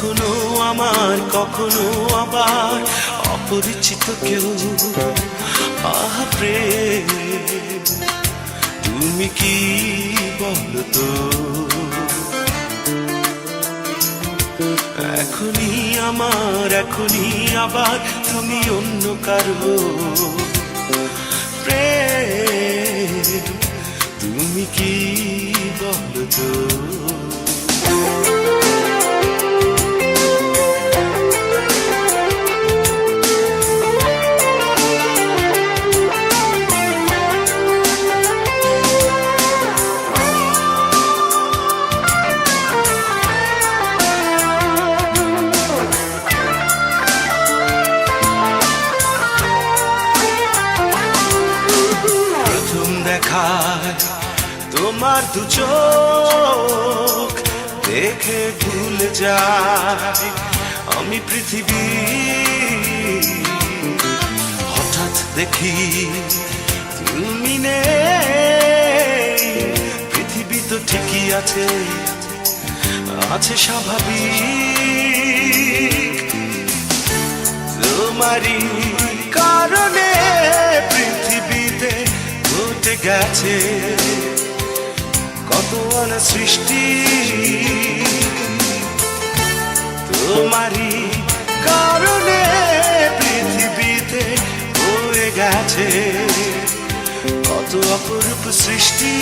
কখনো আমার কখনো আবার অপরিচিত কেউ। আহা প্রেম তুমি কি বলো তো, এখনই আমার এখনই আবার তুমি অন্য কারো। প্রেম তুমি কি বলো তো। তোমার দু চোখ দেখে ভুলে যায় আমি পৃথিবী। হঠাৎ দেখি তুমি নেই, পৃথিবী তো ঠিকই আছে, আছে স্বাভাবিক। তোমারই কারণে পৃথিবীতে ঘটে গেছে কত আনা সৃষ্টি। তোমারই কারণে পৃথিবীতে হয়ে গেছে কত অপরূপ সৃষ্টি।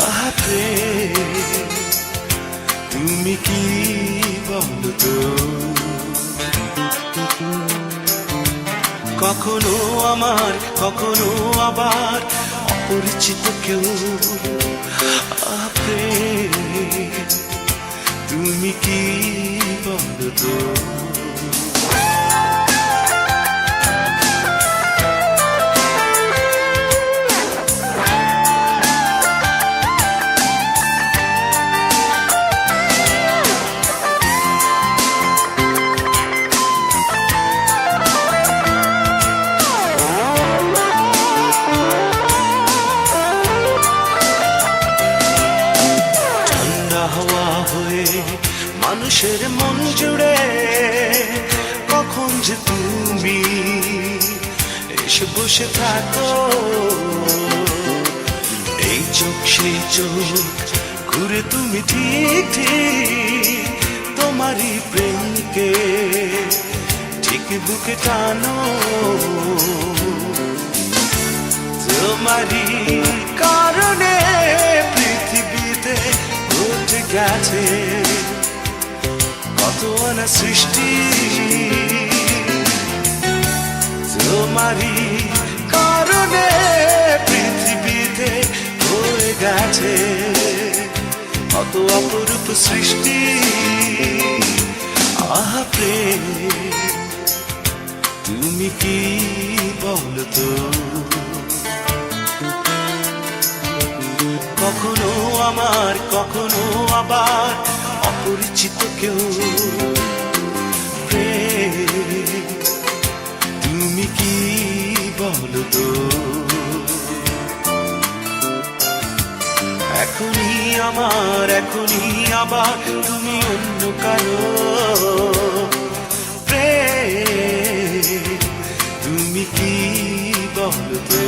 আহা প্রেম তুমি কি বলো তো, কখনো আমার কখনো আবার অপরিচিত কেউ। প্রেম তুমি কি বলো তো। মানুষের মন জুড়ে কখন যে তুমি এসে বসে থাকো, এই চোখ সেই চোখ ঘুরে তুমি ঠিক ঠিক তোমারই প্রেমকে ঠিক বুকে টানো। তোমারই কারণে পৃথিবীতে ঘটে গেছে কত আনা সৃষ্টি। তোমারই কারণে পৃথিবীতে হয়ে গেছে কত অপরূপ সৃষ্টি। আহা প্রেম তুমি কি বলো তো, কখনো আমার কখনো আবার অপরিচিত কেউ। প্রেম তুমি কি বলো তো, এখনই আমার এখনই আবার তুমি অন্য কারো। প্রেম তুমি কি বলো তো।